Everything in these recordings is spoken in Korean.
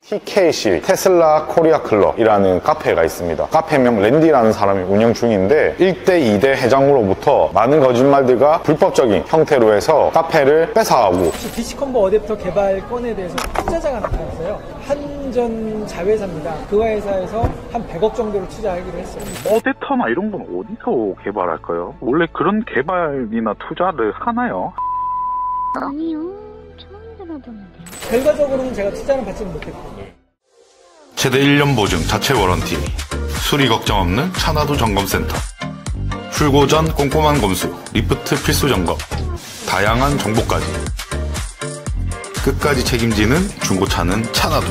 TKC 테슬라 코리아 클럽이라는 카페가 있습니다. 카페명 랜디라는 사람이 운영 중인데 1대 2대 회장으로부터 많은 거짓말들과 불법적인 형태로 해서 카페를 뺏어가고, 혹시 DC컴버 어댑터 개발 건에 대해서 투자자가 나타났어요. 한전 자회사입니다. 그 회사에서 한 100억 정도를 투자하기로 했어요. 어댑터나 이런 건 어디서 개발할까요? 원래 그런 개발이나 투자를 하나요? 아니요, 처음 들어보는데요. 결과적으로는 제가 투자는 받지는 못했고, 최대 1년 보증 자체 워런티, 수리 걱정 없는 차나도 점검센터, 출고 전 꼼꼼한 검수, 리프트 필수 점검, 다양한 정보까지 끝까지 책임지는 중고차는 차나도.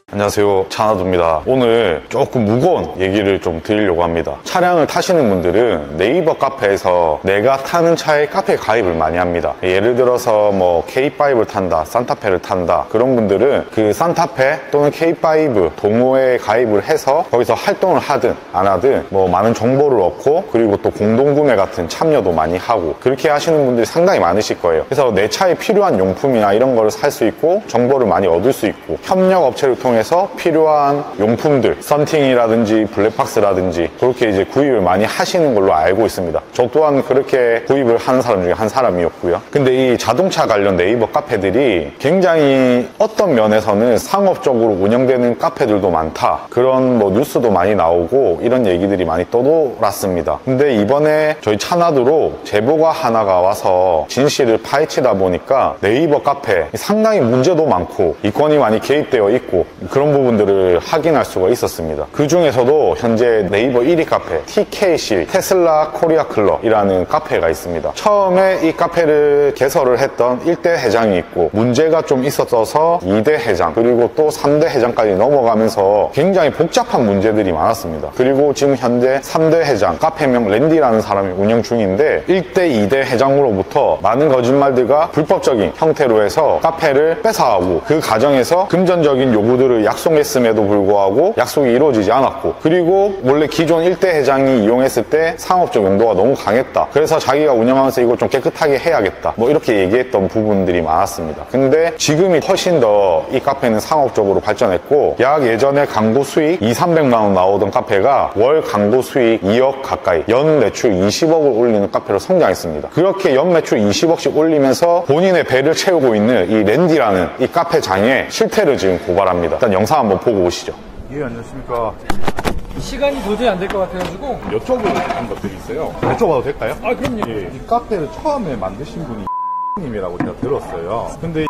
안녕하세요, 차나도입니다. 오늘 조금 무거운 얘기를 좀 드리려고 합니다. 차량을 타시는 분들은 네이버 카페에서 내가 타는 차에 카페 가입을 많이 합니다. 예를 들어서 뭐 K5를 탄다, 산타페를 탄다, 그런 분들은 그 산타페 또는 K5 동호회에 가입을 해서 거기서 활동을 하든 안 하든 뭐 많은 정보를 얻고, 그리고 또 공동구매 같은 참여도 많이 하고, 그렇게 하시는 분들이 상당히 많으실 거예요. 그래서 내 차에 필요한 용품이나 이런 거를 살 수 있고 정보를 많이 얻을 수 있고, 협력 업체를 통해서 필요한 용품들, 썬팅이라든지 블랙박스라든지 그렇게 이제 구입을 많이 하시는 걸로 알고 있습니다. 저 또한 그렇게 구입을 하는 사람 중에 한 사람이었고요. 근데 이 자동차 관련 네이버 카페들이 굉장히 어떤 면에서는 상업적으로 운영되는 카페들도 많다, 그런 뭐 뉴스도 많이 나오고 이런 얘기들이 많이 떠돌았습니다. 근데 이번에 저희 차나도로 제보가 하나가 와서 진실을 파헤치다 보니까 네이버 카페 상당히 문제도 많고 이권이 많이 개입되어 있고 그런 부분들을 확인할 수가 있었습니다. 그 중에서도 현재 네이버 1위 카페 TKC 테슬라 코리아 클럽이라는 카페가 있습니다. 처음에 이 카페를 개설을 했던 1대 회장이 있고, 문제가 좀 있었어서 2대 회장, 그리고 또 3대 회장까지 넘어가면서 굉장히 복잡한 문제들이 많았습니다. 그리고 지금 현재 3대 회장, 카페명 랜디라는 사람이 운영 중인데 1대 2대 회장으로부터 많은 거짓말들과 불법적인 형태로 해서 카페를 뺏어가고, 그 과정에서 금전적인 요구들을 약속했음에도 불구하고 약속이 이루어지지 않았고, 그리고 원래 기존 1대 회장이 이용했을 때 상업적 용도가 너무 강했다, 그래서 자기가 운영하면서 이걸 좀 깨끗하게 해야겠다, 뭐 이렇게 얘기했던 부분들이 많았습니다. 근데 지금이 훨씬 더 이 카페는 상업적으로 발전했고, 약 예전에 광고 수익 200~300만 원 나오던 카페가 월 광고 수익 2억 가까이, 연 매출 20억을 올리는 카페로 성장했습니다. 그렇게 연 매출 20억씩 올리면서 본인의 배를 채우고 있는 이 랜디라는 이 카페장의 실태를 지금 고발합니다. 일단 영상 한번 보고 오시죠. 예, 안녕하십니까. 시간이 도저히 안 될 것 같아가지고. 여쭤보고 싶은 것들이 있어요. 여쭤봐도 될까요? 아, 그럼요. 예, 이 카페를 처음에 만드신 분이 님이라고 제가 들었어요. 근데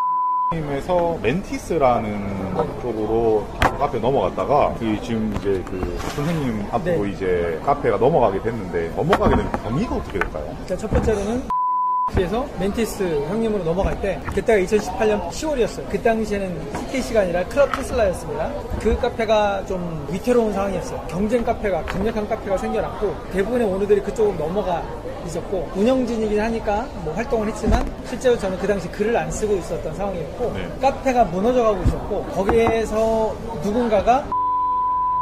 님에서 멘티스라는 쪽으로 카페 넘어갔다가 지금 이제 그 선생님 앞으로 네. 이제 카페가 넘어가게 됐는데, 넘어가게 된 경위가 어떻게 될까요? 자, 첫 번째로는 에서 멘티스 형님으로 넘어갈 때, 그때가 2018년 10월이었어요. 그 당시에는 TKC가 아니라 클럽 테슬라였습니다. 그 카페가 좀 위태로운 상황이었어요. 경쟁 카페가, 강력한 카페가 생겨났고, 대부분의 오너들이 그쪽으로 넘어가 있었고, 운영진이긴 하니까 뭐 활동을 했지만 실제로 저는 그 당시 글을 안 쓰고 있었던 상황이었고, 네. 카페가 무너져가고 있었고, 거기에서 누군가가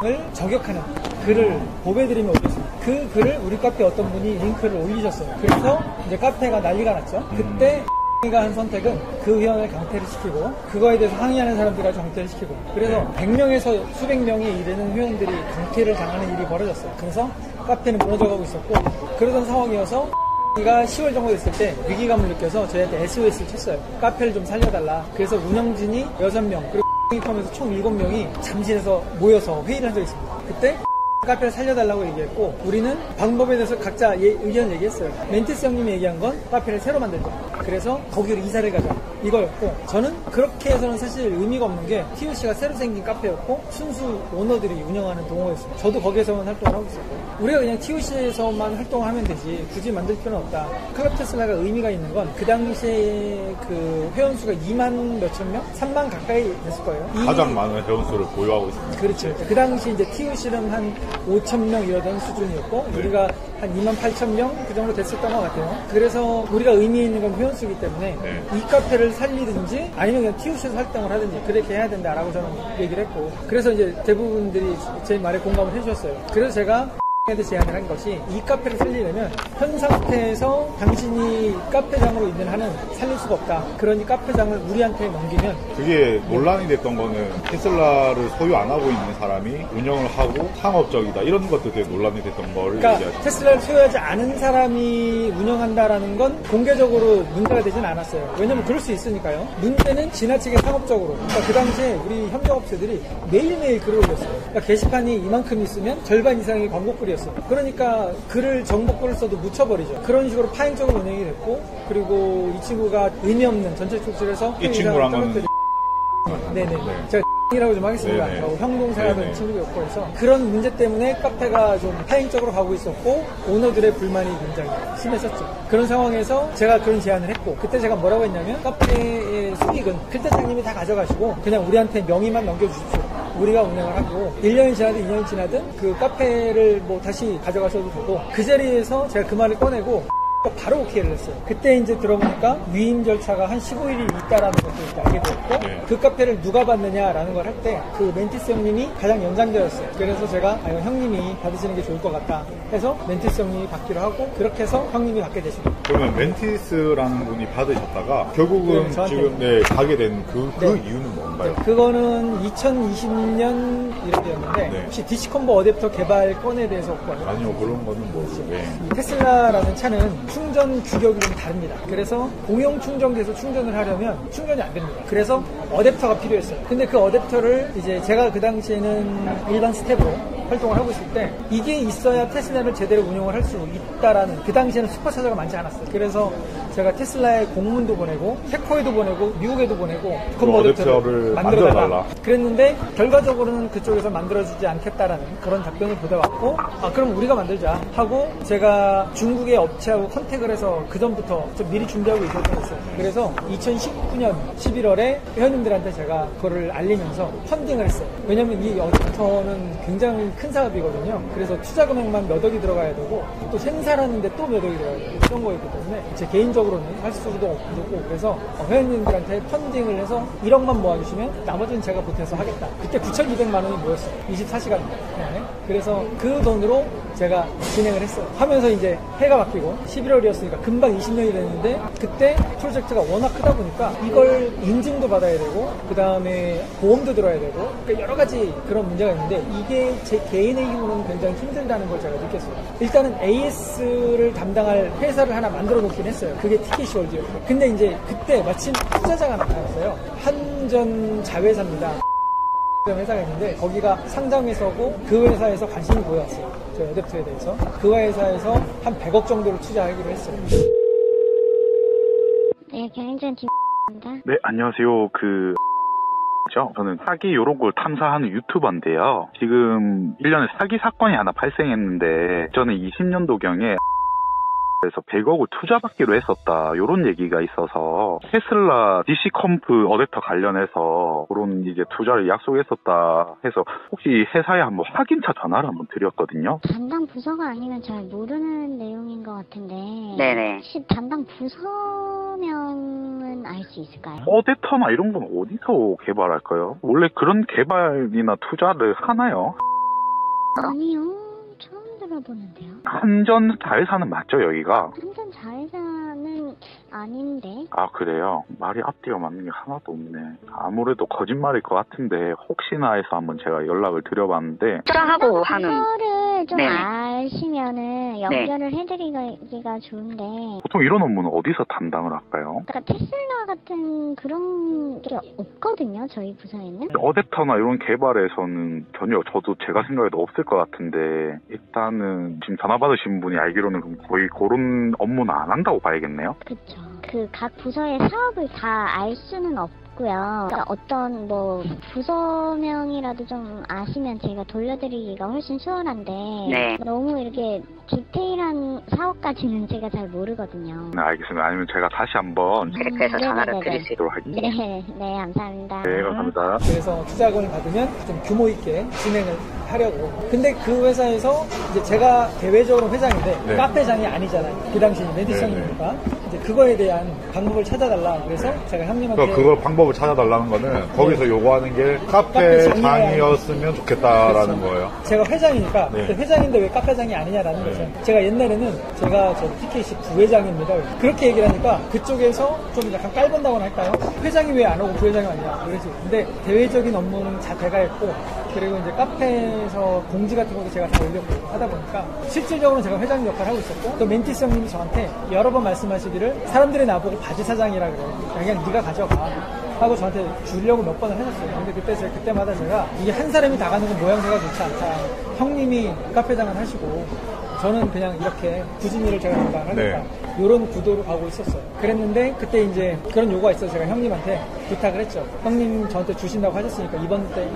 을 저격하는 글을 보배드리며 올렸습니다. 그 글을 우리 카페 어떤 분이 링크를 올리셨어요. 그래서 이제 카페가 난리가 났죠. 그때 가 한 선택은 그 회원을 강퇴를 시키고, 그거에 대해서 항의하는 사람들을 강퇴를 시키고, 그래서 100명에서 수백 명에 이르는 회원들이 강퇴를 당하는 일이 벌어졌어요. 그래서 카페는 무너져가고 있었고, 그러던 상황이어서 가 10월 정도 됐을 때 위기감을 느껴서 저희한테 SOS를 쳤어요. 카페를 좀 살려달라. 그래서 운영진이 6명, 그리고 포함해서 총 7명이 잠실에서 모여서 회의를 한 적이 있습니다. 그때 카페를 살려달라고 얘기했고, 우리는 방법에 대해서 각자 의견을 얘기했어요. 멘티스 형님이 얘기한 건 카페를 새로 만들자, 그래서 거기로 이사를 가자, 이거였고, 저는 그렇게 해서는 사실 의미가 없는 게 TOC가 새로 생긴 카페였고 순수 오너들이 운영하는 동호회였어요. 저도 거기에서만 활동을 하고 있었고, 우리가 그냥 TOC에서만 활동을 하면 되지 굳이 만들 필요는 없다. 클럽 테슬라가 의미가 있는 건 그 당시에 그 회원수가 2만 몇천 명? 3만 가까이 됐을 거예요. 가장 많은 회원수를 보유하고 있습니다. 그렇죠. 그 당시 이제 TOC는 한 5,000명 이러던 수준이었고, 네. 우리가 한 28,000명 그 정도 됐었던 것 같아요. 그래서 우리가 의미 있는 건 회원수이기 때문에 네. 이 카페를 살리든지 아니면 그냥 TOC에서 활동을 하든지 그렇게 해야 된다라고 저는 얘기를 했고, 그래서 이제 대부분들이 제 말에 공감을 해주셨어요. 그래서 제가 한테 제안을 한 것이 이 카페를 살리려면 현 상태에서 당신이 카페장으로 있는 한은 살릴 수가 없다. 그러니 카페장을 우리한테 넘기면 그게 논란이 됐던 거는 테슬라를 소유 안 하고 있는 사람이 운영을 하고 상업적이다 이런 것들 때문에 논란이 됐던 걸 그러니까 얘기하죠. 테슬라를 소유하지 않은 사람이 운영한다라는 건 공개적으로 문제가 되진 않았어요. 왜냐면 그럴 수 있으니까요. 문제는 지나치게 상업적으로. 그러니까 그 당시에 우리 협력업체들이 매일매일 글을 올렸어요. 그러니까 게시판이 이만큼 있으면 절반 이상이 광고글이었어요. 그러니까 글을 정보글을 써도 묻혀버리죠. 그런 식으로 파행적으로 운영이 됐고, 그리고 이 친구가 의미 없는 전체 출출해서 이 친구란 거는 네네. 제가 이라고 좀 하겠습니다. 형동생하던 친구였고 해서 그런 문제 때문에 카페가 좀 파행적으로 가고 있었고 오너들의 불만이 굉장히 심했었죠. 그런 상황에서 제가 그런 제안을 했고 그때 제가 뭐라고 했냐면 카페의 수익은 필대장님이 다 가져가시고 그냥 우리한테 명의만 넘겨주십시오. 우리가 운영을 하고 1년이 지나든 2년이 지나든 그 카페를 뭐 다시 가져가셔도 되고 그 자리에서 제가 그 말을 꺼내고 바로 오케이를 했어요. 그때 이제 들어보니까 위임 절차가 한 15일이 있다라는 것도 이제 알게 되었고 그 카페를 누가 받느냐라는 걸 할 때 그 멘티스 형님이 가장 연장자였어요. 그래서 제가 이건 형님이 받으시는 게 좋을 것 같다 해서 멘티스 형님이 받기로 하고 그렇게 해서 형님이 받게 되시고 그러면 멘티스라는 분이 받으셨다가 결국은 지금 가게 된 그 이유는 뭔가요? 그거는 2020년 이렇게였는데 혹시 디시컨버 어댑터 개발 건에 대해서 없거든요. 아니요 그런 거는 뭐죠? 이 테슬라라는 차는 충전 규격이 좀 다릅니다. 그래서 공용 충전기에서 충전을 하려면 충전이 안 됩니다. 그래서 어댑터가 필요했어요. 근데 그 어댑터를 이제 제가 그 당시에는 일반 스텝으로 활동을 하고 있을 때 이게 있어야 테슬라를 제대로 운영을 할 수 있다라는 그 당시에는 슈퍼차저가 많지 않았어요. 그래서 제가 테슬라에 공문도 보내고 체코에도 보내고 미국에도 보내고 그 어댑터를 만들어달라 그랬는데 결과적으로는 그쪽에서 만들어주지 않겠다라는 그런 답변을 보내왔고 그럼 우리가 만들자 하고 제가 중국의 업체하고 컨택을 해서 그 전부터 좀 미리 준비하고 있었던 거였어요. 그래서 2019년 11월에 회원님들한테 제가 그거를 알리면서 펀딩을 했어요. 왜냐면 이 어댑터는 굉장히 큰 사업이거든요. 그래서 투자 금액만 몇 억이 들어가야 되고 또 생산하는데 또 몇 억이 들어가야 되고 그런 거였기 때문에 제 개인적으로는 할 수도 없고 그래서 회원님들한테 펀딩을 해서 1억만 모아주시면 나머지는 제가 보태서 하겠다. 그때 9,200만 원이 모였어요. 24시간 동안에. 그래서 그 돈으로 제가 진행을 했어요. 하면서 이제 해가 바뀌고 11월이었으니까 금방 20년이 됐는데 그때 프로젝트가 워낙 크다 보니까 이걸 인증도 받아야 되고 그 다음에 보험도 들어야 되고 그러니까 여러 가지 그런 문제가 있는데 이게 제 개인의 힘으로는 굉장히 힘들다는 걸 제가 느꼈어요. 일단은 AS를 담당할 회사를 하나 만들어 놓긴 했어요. 그게 티켓이 월드였고 근데 이제 그때 마침 투자자가 나타났어요. 한전 자회사입니다. 회사가 있는데 거기가 상장회사고 그 회사에서 관심이 보였어요. 저 어댑터에 대해서. 그 회사에서 한 100억 정도를 투자하기로 했어요. 네, 경영진 팀입니다. 네, 안녕하세요. 저는 사기 요런 걸 탐사하는 유튜버인데요. 지금 1년에 사기 사건이 하나 발생했는데 저는 20년도경에 그래서 100억을 투자받기로 했었다 이런 얘기가 있어서 테슬라 DC 컴프 어댑터 관련해서 그런 이제 투자를 약속했었다 해서 혹시 회사에 한번 확인차 전화를 한번 드렸거든요. 담당 부서가 아니면 잘 모르는 내용인 것 같은데 네네. 혹시 담당 부서명은 알 수 있을까요? 어댑터나 이런 건 어디서 개발할까요? 원래 그런 개발이나 투자를 하나요? 아니요. 처음 들어보는데요. 한전 자회사는 맞죠, 여기가? 한전 자회사는 아닌데. 아, 그래요? 말이 앞뒤가 맞는 게 하나도 없네. 아무래도 거짓말일 것 같은데 혹시나 해서 한번 제가 연락을 드려봤는데 투자하고 하는 부서를 좀 네네. 아시면은 연결을 해드리기가 좋은데. 보통 이런 업무는 어디서 담당을 할까요? 그러니까 테슬라 같은 그런 게 없거든요, 저희 부서에는. 어댑터나 이런 개발에서는 전혀 저도 제가 생각해도 없을 것 같은데 일단은 지금 전화 받으신 분이 알기로는 그럼 거의 그런 업무는 안 한다고 봐야겠네요. 그렇죠. 그 각 부서의 사업을 다 알 수는 없고요. 그러니까 어떤 뭐 부서명이라도 좀 아시면 제가 돌려드리기가 훨씬 수월한데 네. 너무 이렇게 디테일한 사업까지는 제가 잘 모르거든요. 네, 알겠습니다. 아니면 제가 다시 한번 체크해서 전화를 드릴 수 있도록 할게요. 네, 네, 감사합니다. 네, 감사합니다. 그래서 투자금을 받으면 좀 규모 있게 진행을 하려고. 근데 그 회사에서 이제 제가 대외적으로 회장인데 카페장이 아니잖아요. 그 당시 멘티스 형님이니까. 이제 그거에 대한 방법을 찾아달라. 그래서 제가 형님한테 그러니까 그걸 방법을 찾아달라는 거는 거기서 요구하는 게 카페장이었으면 좋겠다라는 거예요. 제가 회장이니까 네. 회장인데 왜 카페장이 아니냐라는 거죠. 제가 옛날에는 제가 저 PKC 부회장입니다. 그렇게 얘기를 하니까 그쪽에서 좀 약간 깔본다고나 할까요? 회장이 왜 안 오고 부회장이 왔냐 그러지. 근데 대외적인 업무는 제가 했고 그리고 이제 카페에서 공지 같은 것도 제가 다 올렸고 하다 보니까 실질적으로 제가 회장 역할을 하고 있었고 또 멘티스 형님이 저한테 여러 번 말씀하시기를 사람들이 나보고 바지 사장이라 그래. 그냥 네가 가져가. 하고 저한테 주려고 몇 번을 해줬어요. 근데 그때마다 제가 이게 한 사람이 다 가는 건 모양새가 좋지 않다. 형님이 카페장을 하시고 저는 그냥 이렇게 굳은 일을 제가 담당을 하니까 이런 구도로 가고 있었어요. 그랬는데 그때 이제 그런 요구가 있어서 제가 형님한테 부탁을 했죠. 형님 저한테 주신다고 하셨으니까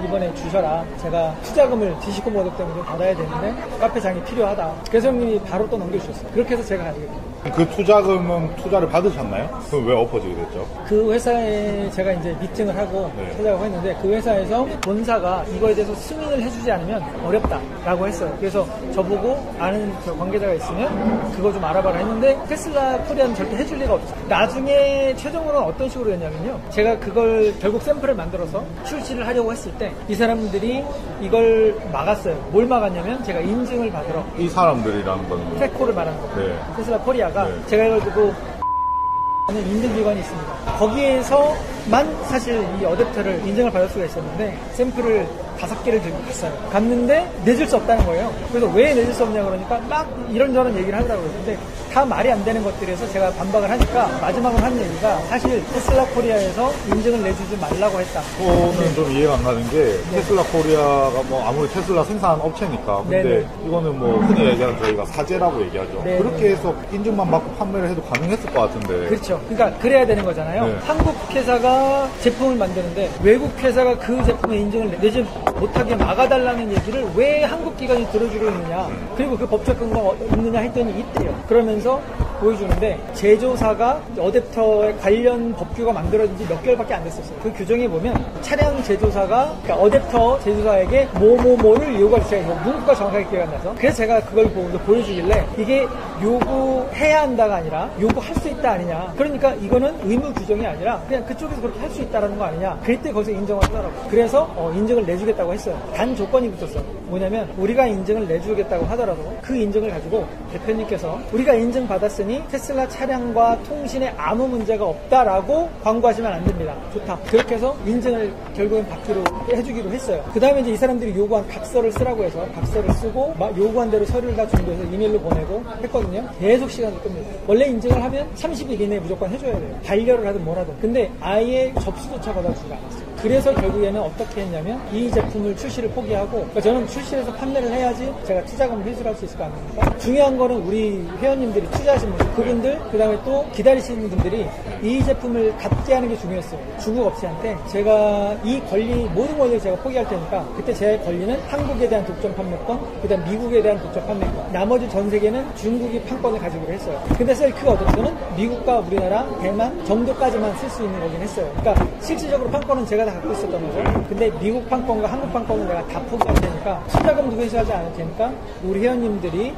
이번에 주셔라. 제가 투자금을 디시코 모델 때문에 좀 받아야 되는데 카페장이 필요하다. 그래서 형님이 바로 또 넘겨주셨어요. 그렇게 해서 제가 가지게 됐어요. 그 투자금은 투자를 받으셨나요? 그럼 왜 엎어지게 됐죠? 그 회사에 제가 이제 미팅을 하고 찾아가고 했는데 그 회사에서 본사가 이거에 대해서 승인을 해주지 않으면 어렵다라고 했어요. 그래서 저보고 아는 저 관계자가 있으면 그거 좀 알아봐라 했는데 테슬라 코리아는 절대 해줄 리가 없어요. 나중에 최종으로는 어떤 식으로 했냐면요. 제가 그걸 결국 샘플을 만들어서 출시를 하려고 했을 때 이 사람들이 이걸 막았어요. 뭘 막았냐면 제가 인증을 받으러 이 사람들이라는 건 테코를 말하는 거예요. 네. 테슬라 코리아가 네. 제가 이걸 두고 하는 인증기관이 있습니다. 거기에서만 사실 이 어댑터를 인증을 받을 수가 있었는데 샘플을 5개를 들고 갔어요. 갔는데 내줄 수 없다는 거예요. 그래서 왜 내줄 수 없냐 그러니까 막 이런저런 얘기를 하더라고요. 근데 다 말이 안 되는 것들에서 제가 반박을 하니까 마지막으로 하는 얘기가 사실 테슬라 코리아에서 인증을 내주지 말라고 했다. 저는 좀 이해가 안 가는 게 테슬라 코리아가 뭐 아무리 테슬라 생산 업체니까 근데 네네. 이거는 뭐 흔히 얘기하는 저희가 사제라고 얘기하죠. 네네. 그렇게 해서 인증만 받고 판매를 해도 가능했을 것 같은데 그렇죠. 그러니까 그래야 되는 거잖아요. 네. 한국 회사가 제품을 만드는데 외국 회사가 그 제품의 인증을 내지 못하게 막아달라는 얘기를 왜 한국 기관이 들어주고 있느냐. 그리고 그 법적 근거가 있느냐 했더니 있대요. 그러면서 보여주는데 제조사가 어댑터에 관련 법규가 만들어진 지 몇 개월밖에 안 됐었어요. 그 규정에 보면 차량 제조사가 그러니까 어댑터 제조사에게 뭐를 요구할 때 제가 문구가 정확하게 기억이 안 나서 그래서 제가 그걸 보여주길래 이게 요구해야 한다가 아니라 요구할 수 있다 아니냐. 그러니까 이거는 의무 규정이 아니라 그냥 그쪽에서 그렇게 할 수 있다라는 거 아니냐. 그때 거기서 인정을 하더라고요. 그래서 인증을 내주겠다고 했어요. 단 조건이 붙었어요. 뭐냐면 우리가 인증을 내주겠다고 하더라도 그 인증을 가지고 대표님께서 우리가 인증받았으니 테슬라 차량과 통신에 아무 문제가 없다라고 광고하시면 안 됩니다. 좋다. 그렇게 해서 인증을 결국엔 받기로 해주기로 했어요. 그 다음에 이제 이 사람들이 요구한 각서를 쓰라고 해서 각서를 쓰고 요구한 대로 서류를 다 준비해서 이메일로 보내고 했거든요. 계속 시간을 끕니다. 원래 인증을 하면 30일 이내에 무조건 해줘야 돼요. 반려를 하든 뭐라든. 근데 아예 접수조차 받아주지 않았어요. 그래서 결국에는 어떻게 했냐면 이 제품을 출시를 포기하고 그러니까 저는 출시해서 판매를 해야지 제가 투자금을 회수할 수 있을 거 아닙니까? 중요한 거는 우리 회원님들이 투자하신 분들 그분들 그 다음에 또 기다리시는 분들이 이 제품을 갖게 하는 게 중요했어요. 중국 업체한테 제가 이 권리 모든 권리를 제가 포기할 테니까 그때 제 권리는 한국에 대한 독점 판매권 그 다음 미국에 대한 독점 판매권 나머지 전 세계는 중국이 판권을 가지고 했어요. 근데 셀크 어댑터는 미국과 우리나라 대만 정도까지만 쓸 수 있는 거긴 했어요. 그러니까 실질적으로 판권은 제가 다 갖고 있었던 거죠. 근데 미국 판권과 한국 판권은 내가 다 포기할 테니까 투자금도 회수하지 않을 테니까 우리 회원님들이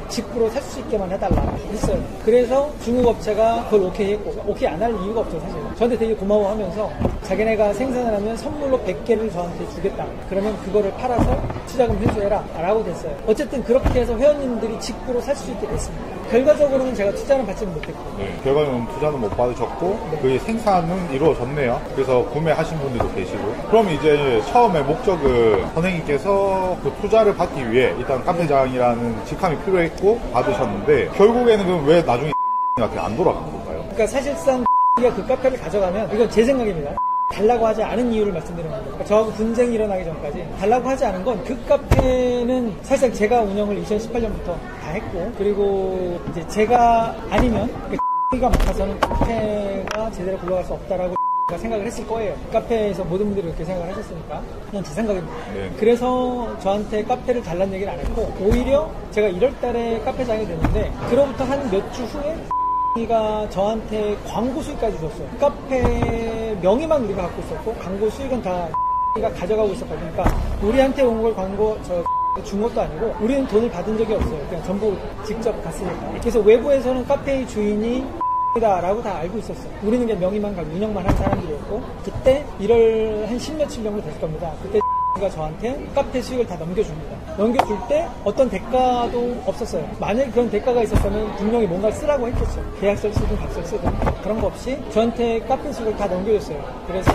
직구로 살 수 있게만 해달라 했어요. 그래서 중국 업체가 그걸 오케이 했고 오케이 안 할 이유가 없죠 사실. 저한테 되게 고마워하면서 자기네가 생산을 하면 선물로 100개를 저한테 주겠다. 그러면 그거를 팔아서 투자금 회수해라 라고 됐어요. 어쨌든 그렇게 해서 회원님들이 직구로 살 수 있게 됐습니다. 결과적으로는 제가 투자는 받지는 못했고 결과는 투자는 못 받으셨고 그 생산은 이루어졌네요. 그래서 구매하신 분들도 계시고 그럼 이제 처음에 목적은 선생님께서 그 투자를 받기 위해 일단 카페장이라는 직함이 필요했고 받으셨는데 결국에는 그럼 왜 나중에 한테 안 돌아간 건가요? 그러니까 사실상 우리가 그 카페를 가져가면 이건 제 생각입니다. 달라고 하지 않은 이유를 말씀드리는 겁니다. 그러니까 저하고 분쟁이 일어나기 전까지 달라고 하지 않은 건 그 카페는 사실상 제가 운영을 2018년부터 다 했고 그리고 이제 제가 아니면 가 맡아서는 카페가 제대로 굴러갈 수 없다라고 생각을 했을 거예요. 카페에서 모든 분들이 그렇게 생각을 하셨으니까 그냥 제 생각입니다. 그래서 저한테 카페를 달라는 얘기를 안 했고 오히려 제가 1월달에 카페장이 됐는데 그로부터 한 몇 주 후에 가 저한테 광고 수익까지 줬어요. 카페 명의만 우리가 갖고 있었고 광고 수익은 다 가 가져가고 있었거든요. 그러니까 우리한테 온 걸 광고 준 것도 아니고 우리는 돈을 받은 적이 없어요. 그냥 전부 직접 갔으니까. 그래서 외부에서는 카페의 주인이 라고 다 알고 있었어. 우리는 그냥 명의만 가지고 운영만 한 사람들이었고, 그때 1월 한 10며칠 정도 됐을 겁니다. 그때 가 저한테 카페 수익을 다 넘겨줍니다. 넘겨줄 때 어떤 대가도 없었어요. 만약에 그런 대가가 있었다면 분명히 뭔가 쓰라고 했겠죠. 계약서를 쓰든 각서를 쓰든 그런 거 없이 저한테 카페 수익을 다 넘겨줬어요. 그래서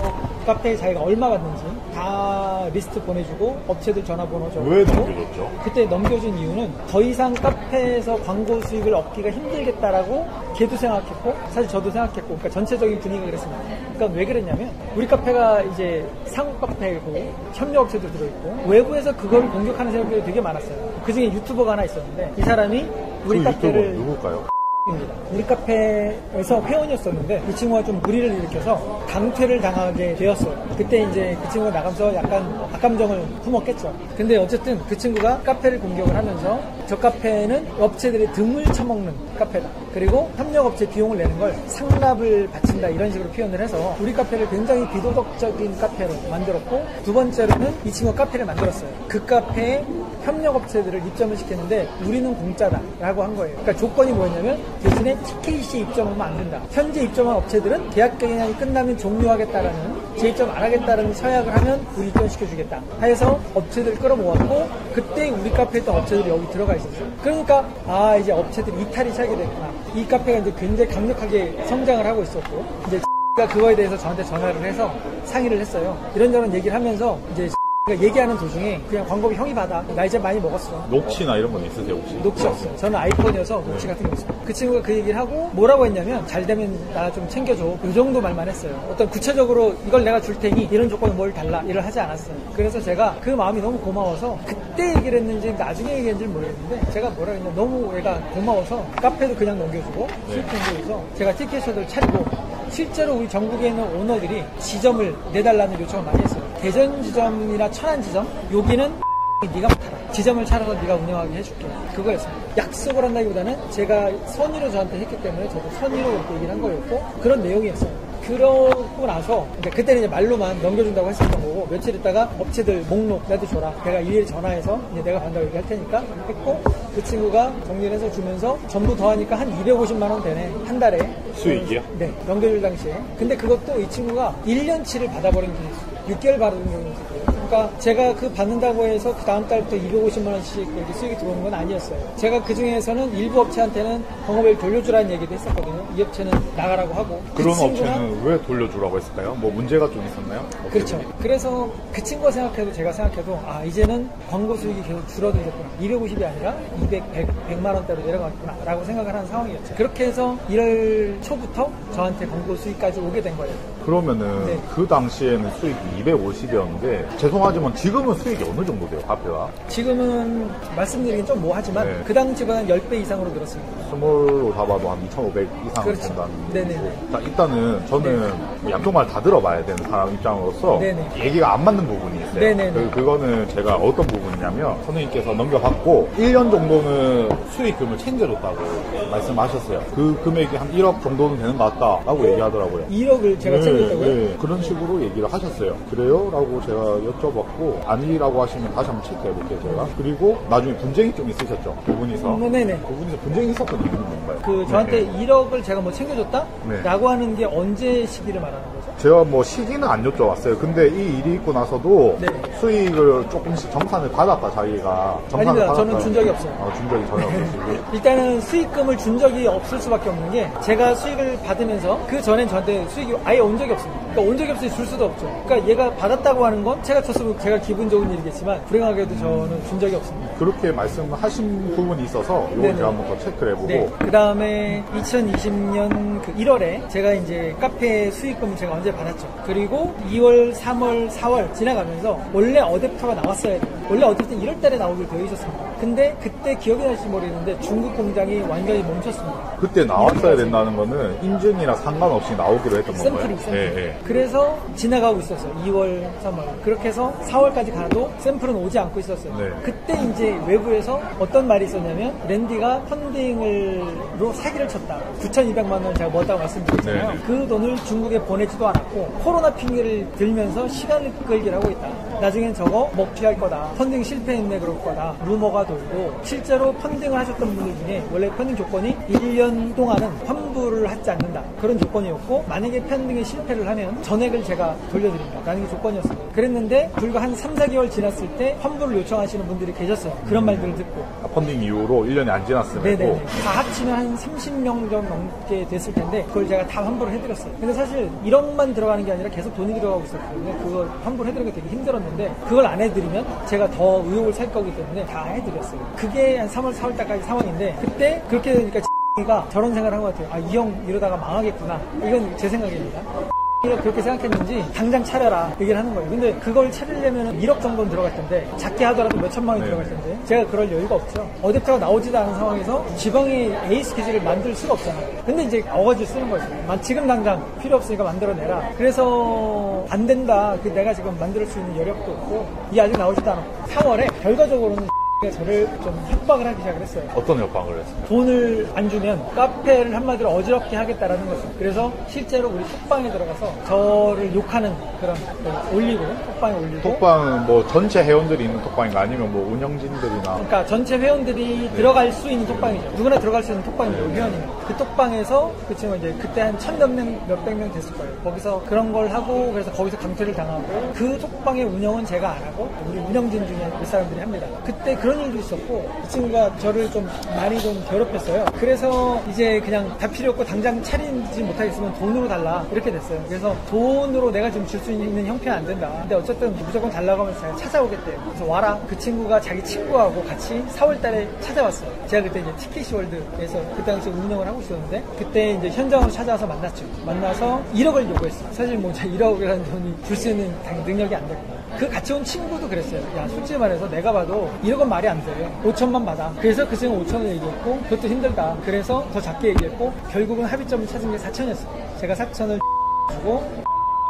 카페에 자기가 얼마 받는지 다 리스트 보내주고 업체들 전화번호 적어주고. 왜 넘겨줬죠? 그때 넘겨준 이유는 더 이상 카페에서 광고 수익을 얻기가 힘들겠다라고 걔도 생각했고 사실 저도 생각했고, 그러니까 전체적인 분위기가 그랬습니다. 그러니까 왜 그랬냐면 우리 카페가 이제 상업 카페고 협력업체도 들어있고 외부에서 그걸 공격하는 사람들이 되게 많았어요. 그중에 유튜버가 하나 있었는데 이 사람이 우리 그 카페를 유튜버 누굴까요? 입니다. 우리 카페에서 회원이었었는데 이 친구가 좀 무리를 일으켜서 강퇴를 당하게 되었어요. 그때 이제 그 친구가 나가면서 약간 악감정을 품었겠죠. 근데 어쨌든 그 친구가 카페를 공격을 하면서 저 카페는 업체들의 등을 쳐먹는 카페다. 그리고 협력업체 비용을 내는 걸 상납을 바친다 이런 식으로 표현을 해서 우리 카페를 굉장히 비도덕적인 카페로 만들었고, 두 번째로는 이 친구가 카페를 만들었어요. 그 카페에 협력업체들을 입점을 시켰는데 우리는 공짜다라고 한 거예요. 그러니까 조건이 뭐였냐면 대신에 TKC에 입점하면 안 된다. 현재 입점한 업체들은 계약 기간이 끝나면 종료하겠다라는, 재입점 안 하겠다라는 서약을 하면 우리 입점시켜주겠다 해서 업체들 끌어모았고, 그때 우리 카페에 있던 업체들이 여기 들어가 있었어요. 그러니까 이제 업체들이 이탈이 시작이 됐구나. 이 카페가 이제 굉장히 강력하게 성장을 하고 있었고, 이제 그거에 대해서 저한테 전화를 해서 상의를 했어요. 이런저런 얘기를 하면서 이제 얘기하는 도중에 그냥 광고비 형이 받아. 나 이제 많이 먹었어. 녹취나 이런 건 있으세요 혹시? 녹취 없어요. 저는 아이폰이어서 녹취 같은 게 없어요. 그 친구가 그 얘기를 하고 뭐라고 했냐면 잘 되면 나 좀 챙겨줘. 이 정도 말만 했어요. 어떤 구체적으로 이걸 내가 줄 테니 이런 조건은 뭘 달라 이를 하지 않았어요. 그래서 제가 그 마음이 너무 고마워서 그때 얘기를 했는지 나중에 얘기했는지 모르겠는데 제가 뭐라 했냐, 너무 얘가 고마워서 카페도 그냥 넘겨주고 수익 공고에서 제가 티켓쇼를 차리고, 실제로 우리 전국에 있는 오너들이 지점을 내달라는 요청을 많이 했어요. 대전 지점이나 천안 지점, 여기는 네가 맡아라. 지점을 차려서 네가 운영하게 해줄게. 그거였어요. 약속을 한다기보다는 제가 선의로 저한테 했기 때문에 저도 선의로 그렇게 얘기를 한 거였고, 그런 내용이었어요. 그러고 나서 그때는 이제 말로만 넘겨준다고 했었던 거고, 며칠 있다가 업체들 목록 나도 줘라. 내가 일일이 전화해서 이제 내가 간다고 얘기할 테니까 했고, 그 친구가 정리를 해서 주면서 전부 더하니까 한 250만 원 되네. 한 달에. 수익이요? 네. 넘겨줄 당시에. 근데 그것도 이 친구가 1년치를 받아버린 케이스. 6개월 받은 경우였어요. 그러니까 제가 그 받는다고 해서 그 다음 달부터 250만 원씩 이렇게 수익이 들어오는 건 아니었어요. 제가 그 중에서는 일부 업체한테는 광고비를 돌려주라는 얘기도 했었거든요. 이 업체는 나가라고 하고. 그런 업체는 왜 돌려주라고 했을까요? 뭐 문제가 좀 있었나요? 그렇죠. 그래서 그 친구가 생각해도 제가 생각해도 이제는 광고 수익이 계속 줄어들겠구나. 250이 아니라 200, 100만 원대로 내려가겠구나 라고 생각을 하는 상황이었죠. 그렇게 해서 1월 초부터 저한테 광고 수익까지 오게 된 거예요. 그러면은 네. 그 당시에는 수익이 250이었는데 죄송하지만 지금은 수익이 어느 정도 돼요, 카페가? 지금은 말씀드리긴 좀 뭐하지만 네. 그 당시보다는 10배 이상으로 늘었습니다. 스몰로 잡아도 한 2,500 이상 그렇죠. 된다는 네네네. 거고. 일단은 저는 양쪽 말 다 들어봐야 되는 사람 입장으로서 네네. 얘기가 안 맞는 부분이 있어요. 네네네. 그거는 제가 어떤 부분이냐면 선생님께서 넘겨받고 1년 정도는 수익금을 챙겨줬다고 말씀하셨어요. 그 금액이 한 1억 정도는 되는 것 같다라고 얘기하더라고요. 1억을 제가 챙겼다고요? 네, 그런 식으로 얘기를 하셨어요. 그래요? 라고 제가 여쭤봤고 아니라고 하시면 다시 한번 체크해볼게요, 제가. 그리고 나중에 분쟁이 좀 있으셨죠, 두 분이서. 네네. 두 분이서 분쟁이 있었던 이유는 뭔가요? 그 저한테 네. 1억을 제가 뭐 챙겨줬다? 네. 라고 하는 게 언제 시기를 말하는 거죠? 제가 뭐 시기는 안 여쭤봤어요. 근데 이 일이 있고 나서도 네. 수익을 조금씩 정산을 받았다, 자기가. 아닙니다. 저는 준 적이 없어요. 준 적이 전혀 없으시고. 일단은 수익금을 준 적이 없을 수밖에 없는 게, 제가 수익을 받으면서 그 전엔 저한테 수익이 아예 온 적이 없습니다. 그러니까 온 적이 없으니 줄 수도 없죠. 그러니까 얘가 받았다고 하는 건 제가 줬으면 제가 기분 좋은 일이겠지만 불행하게도 저는 준 적이 없습니다. 그렇게 말씀하신 부분이 있어서 이거 네네. 제가 한번 더 체크를 해보고. 네. 그 다음에 2020년 그 1월에 제가 이제 카페 수익금을 제가 언제 받았죠. 그리고 2월, 3월, 4월 지나가면서 원래 어댑터가 나왔어야 돼요. 원래 어댑터는 1월 달에 나오기로 되어 있었습니다. 근데 그때 기억이 날지 모르겠는데 중국 공장이 완전히 멈췄습니다. 그때 나왔어야 된다는 거는 인증이랑 상관없이 나오기로 했던 건가요? 샘플이. 네. 그래서 지나가고 있었어요. 2월, 3월. 그렇게 해서 4월까지 가도 샘플은 오지 않고 있었어요. 네. 그때 이제 외부에서 어떤 말이 있었냐면 랜디가 펀딩으로 사기를 쳤다. 9,200만 원 제가 모았다고 말씀드렸잖아요. 네. 그 돈을 중국에 보내지도 않았고 코로나 핑계를 들면서 시간을 끌기를 하고 있다. 나중엔 저거 먹튀할 거다. 펀딩 실패했네 그럴 거다. 루머가 돌고 실제로 펀딩을 하셨던 분들 중에 원래 펀딩 조건이 1년 동안은 환불을 하지 않는다. 그런 조건이었고 만약에 펀딩에 실패를 하면 전액을 제가 돌려드린다. 라는 게 조건이었습니다. 그랬는데 불과 한 3, 4개월 지났을 때 환불을 요청하시는 분들이 계셨어요. 그런 말들을 듣고. 펀딩 이후로 1년이 안 지났음에도 네네네. 다 합치면 한 30명 정도 넘게 됐을 텐데 그걸 제가 다 환불을 해드렸어요. 근데 사실 1억만 들어가는 게 아니라 계속 돈이 들어가고 있었거든요. 그걸 환불해드리는 게 되게 힘들었는데 그걸 안 해드리면 제가 더 의혹을 살 거기 때문에 다 해드렸어요. 그게 한 3월, 4월 달까지 상황인데 그때 그렇게 되니까 가 저런 생각을 한 것 같아요. 아, 이 형 이러다가 망하겠구나. 이건 제 생각입니다. 그렇게 생각했는지 당장 차려라 얘기를 하는 거예요. 근데 그걸 차리려면 1억 정도는 들어갈 텐데 작게 하더라도 몇 천만 원이 들어갈 텐데 제가 그럴 여유가 없죠. 어댑터가 나오지도 않은 상황에서 지방의 에이스 기지를 만들 수가 없잖아요. 근데 이제 어거지를 쓰는 거죠. 지금 당장 필요 없으니까 만들어내라. 그래서 안 된다. 내가 지금 만들 수 있는 여력도 없고 이게 아직 나오지도 않았고 4월에 결과적으로는 저를 좀 협박을 하기 시작을 했어요. 어떤 협박을 했어요? 돈을 안 주면 카페를 한마디로 어지럽게 하겠다라는 거죠. 그래서 실제로 우리 톡방에 들어가서 저를 욕하는 그런 올리고 톡방에 올리고 톡방은 뭐 전체 회원들이 있는 톡방인가 아니면 뭐 운영진들이나 그러니까 전체 회원들이 들어갈 수 있는 톡방이죠. 누구나 들어갈 수 있는 톡방이죠. 회원이면 그 톡방에서 그 친구가 이제 그때 한 1,000명 몇백 명 됐을 거예요. 거기서 그런 걸 하고 그래서 거기서 강퇴를 당하고 그 톡방의 운영은 제가 안 하고 우리 운영진 중에 몇 사람들이 합니다. 그때 그런 일도 있었고 이 친구가 저를 좀 많이 좀 괴롭혔어요. 그래서 이제 그냥 다 필요 없고 당장 차리지 못하겠으면 돈으로 달라 이렇게 됐어요. 그래서 돈으로 내가 지금 줄 수 있는 형편은 안 된다. 근데 어쨌든 무조건 달라고 하면서 제가 찾아오겠대요. 그래서 와라. 그 친구가 자기 친구하고 같이 4월 달에 찾아왔어요. 제가 그때 이제 티켓월드에서 그 당시 운영을 하고 있었는데 그때 이제 현장으로 찾아와서 만났죠. 만나서 1억을 요구했어요. 사실 뭐 제가 1억이라는 돈이 줄 수 있는 능력이 안 됐고 그 같이 온 친구도 그랬어요. 야 솔직히 말해서 내가 봐도 1억은 말이 안 돼. 5천만 받아. 그래서 그 친구 5천을 얘기했고 그것도 힘들다. 그래서 더 작게 얘기했고 결국은 합의점을 찾은 게 4천이었어요. 제가 4천을 주고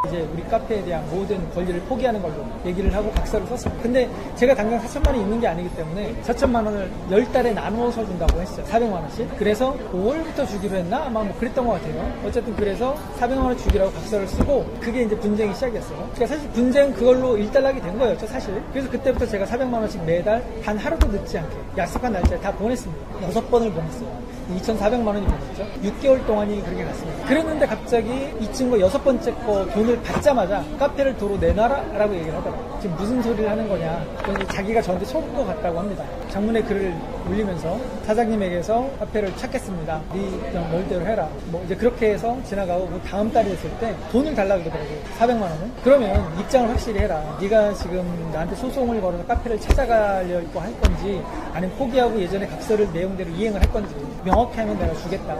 이제 우리 카페에 대한 모든 권리를 포기하는 걸로 얘기를 하고 각서를 썼습니다. 근데 제가 당장 4천만 원이 있는 게 아니기 때문에 4천만 원을 10달에 나누어서 준다고 했어요. 400만 원씩. 그래서 5월부터 주기로 했나? 아마 뭐 그랬던 것 같아요. 어쨌든 그래서 400만 원 주기라고 각서를 쓰고 그게 이제 분쟁이 시작이었어요. 그러니까 사실 분쟁 그걸로 일단락이 된 거였죠, 사실. 그래서 그때부터 제가 400만 원씩 매달 단 하루도 늦지 않게 약속한 날짜에 다 보냈습니다. 6번을 보냈어요. 2,400만 원이 보냈죠. 6개월 동안이 그렇게 갔습니다. 그랬는데 갑자기 이 친구가 6번째 거 돈을 받자마자 카페를 도로 내놔라라고 얘기를 하더라고요. 지금 무슨 소리를 하는 거냐. 자기가 저한테 속은 것 같다고 합니다. 장문에 글을 올리면서 사장님에게서 카페를 찾겠습니다. 네 말대로 해라. 뭐 이제 그렇게 해서 지나가고 그 다음 달이 됐을 때 돈을 달라고 그러더라고요. 400만 원은. 그러면 입장을 확실히 해라. 네가 지금 나한테 소송을 걸어서 카페를 찾아가려고 할 건지 아니면 포기하고 예전에 각서를 내용대로 이행을 할 건지 명확히 하면 내가 주겠다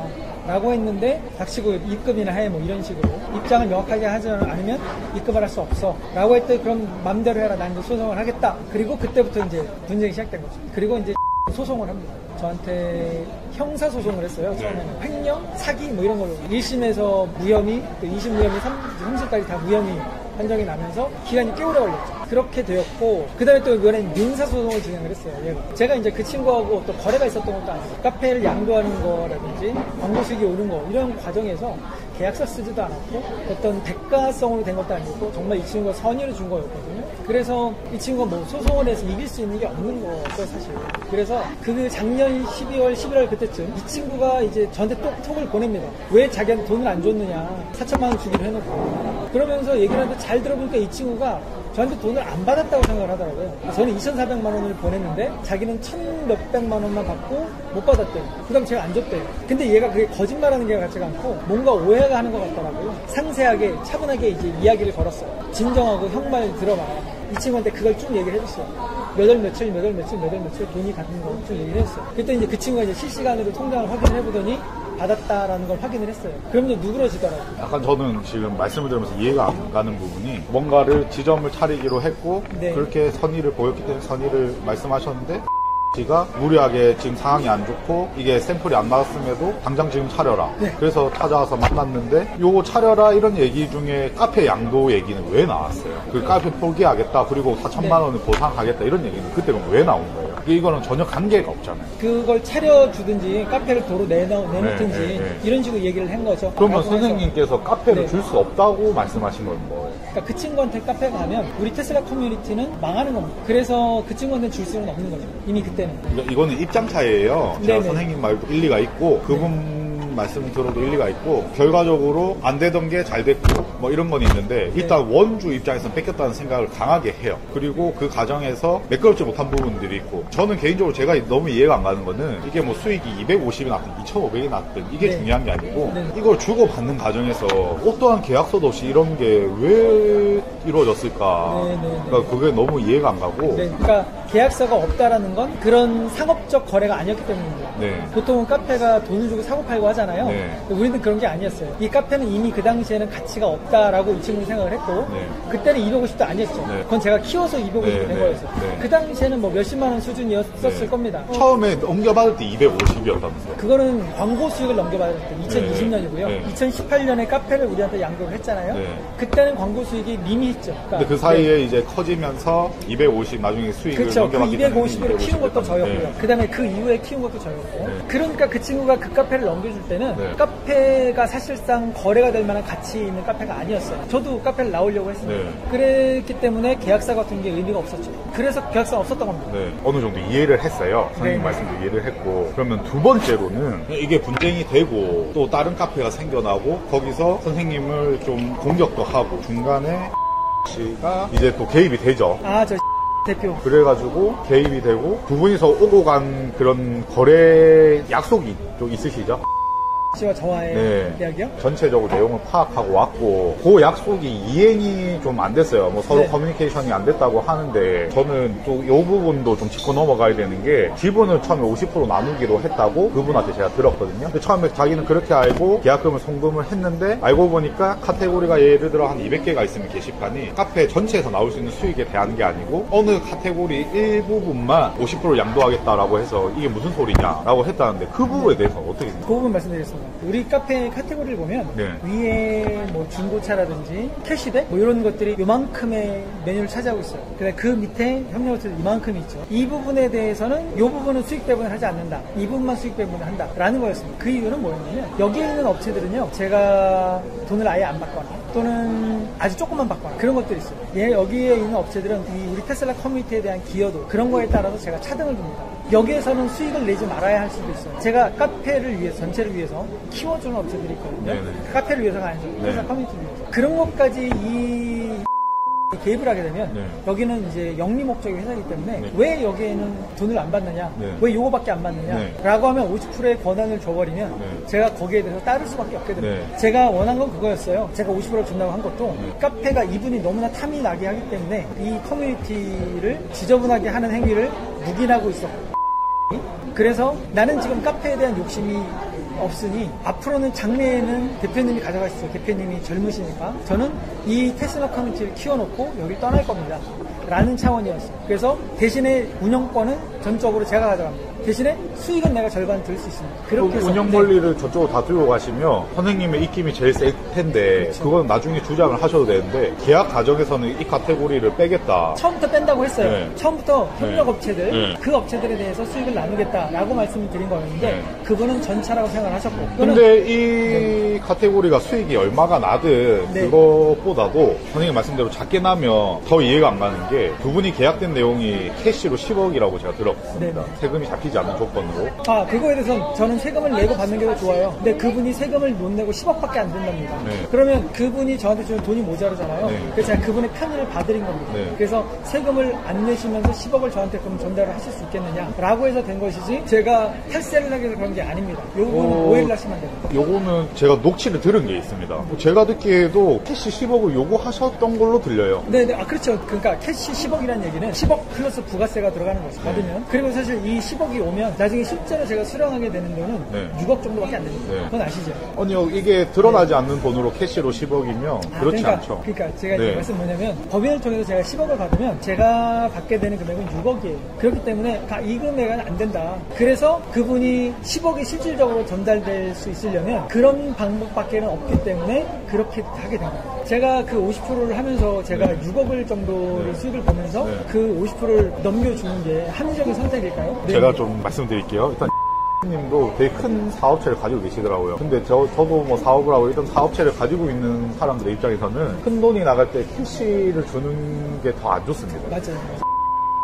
라고 했는데 닥치고 입금이나 해 뭐 이런 식으로 입장을 명확하게 하지 않으면 입금을 할 수 없어 라고 했더니 그럼 맘대로 해라. 난 이제 소송을 하겠다. 그리고 그때부터 이제 분쟁이 시작된 거죠. 그리고 이제 소송을 합니다. 저한테 형사소송을 했어요. 처음에는 횡령, 사기 뭐 이런 걸로 1심에서 무혐의, 또 2심 무혐의, 3심까지 다 무혐의 판정이 나면서 기간이 꽤 오래 걸렸죠. 그렇게 되었고 그 다음에 또 이번엔 민사소송을 진행을 했어요. 얘가. 제가 이제 그 친구하고 또 거래가 있었던 것도 아니고 카페를 양도하는 거라든지 광고 수익이 오른 거 이런 과정에서 계약서 쓰지도 않았고 어떤 대가성으로 된 것도 아니고 정말 이 친구가 선의를 준 거였거든요. 그래서 이 친구가 뭐 소송을 해서 이길 수 있는 게 없는 거죠, 사실. 그래서 그 작년 12월, 11월 그때쯤 이 친구가 이제 저한테 톡을 보냅니다. 왜 자기한테 돈을 안 줬느냐. 4천만 원 주기로 해놓고. 그러면서 얘기를 하는데 잘 들어보니까 이 친구가 저한테 돈을 안 받았다고 생각을 하더라고요. 저는 2,400만 원을 보냈는데 자기는 1,몇백만 원만 받고 못 받았대요. 그 다음 제가 안 줬대요. 근데 얘가 그게 거짓말하는 게 같지가 않고 뭔가 오해가 하는 것 같더라고요. 상세하게 차분하게 이제 이야기를 걸었어요. 진정하고 형 말 들어봐. 이 친구한테 그걸 쭉 얘기를 해줬어요. 몇 월 며칠 돈이 가는 거 쭉 얘기를 했어요. 그때 이제 그 친구가 이제 실시간으로 통장을 확인을 해보더니 받았다라는 걸 확인을 했어요. 그러면서 누그러지더라고요. 약간 저는 지금 말씀을 들으면서 이해가 안 가는 부분이 뭔가를 지점을 차리기로 했고 네. 그렇게 선의를 보였기 때문에 선의를 말씀하셨는데 씨가 무리하게 지금 상황이 안 좋고 이게 샘플이 안 나왔음에도 당장 지금 차려라. 네. 그래서 찾아와서 만났는데 요거 차려라 이런 얘기 중에 카페 양도 얘기는 왜 나왔어요? 그 카페 포기하겠다 그리고 4천만 원을 보상하겠다 이런 얘기는 그때는 왜 나온 거예요? 이거는 전혀 관계가 없잖아요. 그걸 차려주든지 카페를 도로 내놓든지 네. 이런 식으로 얘기를 한 거죠. 그러면 라고 해서. 선생님께서 카페를 네. 줄 수 없다고 말씀하신 건 뭐예요? 그러니까 그 친구한테 카페 가면 우리 테슬라 커뮤니티는 망하는 겁니다. 그래서 그 친구한테 줄 수는 없는 거죠. 이미 그때는. 그러니까 이거는 입장 차이예요. 제가 네네. 선생님 말도 일리가 있고 그분 말씀 들어도 일리가 있고 결과적으로 안 되던 게 잘 됐고 뭐 이런 건 있는데 일단 원주 입장에서는 뺏겼다는 생각을 강하게 해요. 그리고 그 과정에서 매끄럽지 못한 부분들이 있고 저는 개인적으로 제가 너무 이해가 안 가는 거는 이게 뭐 수익이 250이 났든 2,500이 났든 이게 네. 중요한 게 아니고 네. 이걸 주고받는 과정에서 어떠한 계약서도 없이 이런 게 왜 이루어졌을까. 네. 그러니까 그게 너무 이해가 안 가고 네, 그러니까 계약서가 없다라는 건 그런 상업적 거래가 아니었기 때문입니다. 네. 보통은 카페가 돈을 주고 사고 팔고 하잖아요. 네. 우리는 그런 게 아니었어요. 이 카페는 이미 그 당시에는 가치가 없다라고 이 친구는 생각을 했고 네. 그때는 250도 아니었죠. 네. 그건 제가 키워서 250이 네, 된 네, 거였어요. 네. 그 당시에는 뭐 몇십만 원 수준이었을 네. 겁니다. 처음에 넘겨받을 때 250이었다면서요? 그거는 광고 수익을 넘겨받을 때 2020년이고요. 네. 2018년에 카페를 우리한테 양도를 했잖아요. 네. 그때는 광고 수익이 미미했죠. 그러니까 근데 그 사이에 이제 커지면서 250 나중에 수익을 그렇죠. 그 넘겨받기 때문에 250으로 키운 것도 저였고요. 네. 그 다음에 그 이후에 키운 것도 저였고. 네. 그러니까 그 친구가 그 카페를 넘겨줄 때는 네. 카페가 사실상 거래가 될 만한 가치 있는 카페가 아니었어요. 저도 카페를 나오려고 했습니다. 네. 그랬기 때문에 계약서 같은 게 의미가 없었죠. 그래서 계약서가 없었던 겁니다. 네, 어느 정도 이해를 했어요. 선생님 네. 말씀도 이해를 했고. 그러면 두 번째로는 이게 분쟁이 되고 또 다른 카페가 생겨나고 거기서 선생님을 좀 공격도 하고 중간에 씨가 이제 또 개입이 되죠. 아, 저 대표. 그래가지고 개입이 되고 두 분이서 오고 간 그런 거래 약속이 좀 있으시죠? 씨와 저와의 네. 이야기요? 전체적으로 내용을 파악하고 왔고 그 약속이 이행이 좀 안 됐어요. 뭐 서로 네. 커뮤니케이션이 안 됐다고 하는데 저는 또 이 부분도 좀 짚고 넘어가야 되는 게 지분을 처음에 50% 나누기로 했다고 그분한테 제가 들었거든요. 근데 처음에 자기는 그렇게 알고 계약금을 송금을 했는데 알고 보니까 카테고리가 예를 들어 한 200개가 있으면 게시판이 카페 전체에서 나올 수 있는 수익에 대한 게 아니고 어느 카테고리 일부분만 50% 양도하겠다라고 해서 이게 무슨 소리냐라고 했다는데 그 부분에 대해서 어떻게 생각하세요? 그 부분 말씀드리겠습니다. 우리 카페 카테고리를 보면 네. 위에 뭐 중고차라든지 캐시백 뭐 이런 것들이 요만큼의 메뉴를 차지하고 있어요. 근데 그 밑에 협력업체들 이만큼이 있죠. 이 부분에 대해서는 이 부분은 수익 배분을 하지 않는다. 이 부분만 수익 배분을 한다라는 거였습니다. 그 이유는 뭐였냐면 여기에 있는 업체들은요. 제가 돈을 아예 안 받거나 또는 아주 조금만 받거나 그런 것들이 있어요. 여기에 있는 업체들은 이 우리 테슬라 커뮤니티에 대한 기여도 그런 거에 따라서 제가 차등을 줍니다. 여기에서는 수익을 내지 말아야 할 수도 있어요. 제가 카페를 위해서, 전체를 위해서 키워주는 업체들이 있거든요. 네네. 카페를 위해서가 아니죠. 테슬라 네. 커뮤니티를 위해서. 그런 것까지 개입을 하게 되면 네. 여기는 이제 영리 목적의 회사이기 때문에 네. 왜 여기에는 돈을 안 받느냐, 네. 왜 요거밖에 안 받느냐 네. 라고 하면 50%의 권한을 줘버리면 네. 제가 거기에 대해서 따를 수밖에 없게 됩니다. 네. 제가 원한 건 그거였어요. 제가 50%를 준다고 한 것도 네. 카페가 이분이 너무나 탐이 나게 하기 때문에 이 커뮤니티를 지저분하게 하는 행위를 묵인하고 있었고 그래서 나는 지금 카페에 대한 욕심이 없으니 앞으로는 장래에는 대표님이 가져가시죠. 대표님이 젊으시니까 저는 이 테슬라 커뮤니티를 키워놓고 여기 떠날 겁니다. 라는 차원이었어요. 그래서 대신에 운영권은 전적으로 제가 가져갑니다. 대신에 수익은 내가 절반 들 수 있습니다. 그렇게 해서 운영 권리를 저쪽으로 다 들고 가시면 선생님의 입김이 제일 셀 텐데 그렇죠. 그건 나중에 주장을 하셔도 되는데 계약 과정에서는 이 카테고리를 빼겠다. 처음부터 뺀다고 했어요. 네. 처음부터 협력업체들, 네. 그 업체들에 대해서 수익을 나누겠다라고 말씀을 드린 거였는데 네. 그분은 전차라고 생각을 하셨고 그거는 근데 이 카테고리가 수익이 얼마가 나든 네. 그것보다도 선생님 말씀대로 작게 나면 더 이해가 안 가는 게 두 분이 계약된 내용이 캐시로 10억이라고 제가 들었습니다. 네. 세금이 잡히지 않는 조건으로. 그거에 대해서 저는 세금을 내고 받는 게 더 좋아요. 근데 그분이 세금을 못 내고 10억밖에 안 된답니다. 네. 그러면 그분이 저한테 주는 돈이 모자르잖아요. 네. 그래서 제가 그분의 편의를 봐드린 겁니다. 네. 그래서 세금을 안 내시면서 10억을 저한테 그럼 전달을 하실 수 있겠느냐라고 해서 된 것이지 제가 탈세를 하기 위해서 그런 게 아닙니다. 요 부분은 오해를 하시면 됩니다. 요거는 제가 녹취를 들은 게 있습니다. 제가 듣기에도 캐시 10억을 요구하셨던 걸로 들려요. 네, 그렇죠. 그러니까 캐시 10억이라는 얘기는 10억 플러스 부가세가 들어가는 거죠. 받으면. 그리고 사실 이 10억이 오면 나중에 실제로 제가 수령하게 되는 돈은 네. 6억 정도밖에 안 됩니다. 네. 그건 아시죠? 아니요, 이게 드러나지 않는 돈으로 캐시로 10억이면 그렇지 않죠. 그러니까 제가 네. 이제 말씀 뭐냐면 법인을 통해서 제가 10억을 받으면 제가 받게 되는 금액은 6억이에요. 그렇기 때문에 이 금액은 안 된다. 그래서 그분이 10억이 실질적으로 전달될 수 있으려면 그런 방법밖에는 없기 때문에 그렇게 하게 된 거예요. 제가 그 50%를 하면서 제가 네. 6억을 정도를 네. 수익을 보면서 네. 그 50%를 넘겨주는 게 합리적인 선택일까요? 네. 제가 좀 말씀드릴게요. 일단 님도 되게 큰 사업체를 가지고 계시더라고요. 근데 저도 뭐 사업을 하고 이런 사업체를 가지고 있는 사람들의 입장에서는 큰 돈이 나갈 때 캐시를 주는 게 더 안 좋습니다. 맞아요.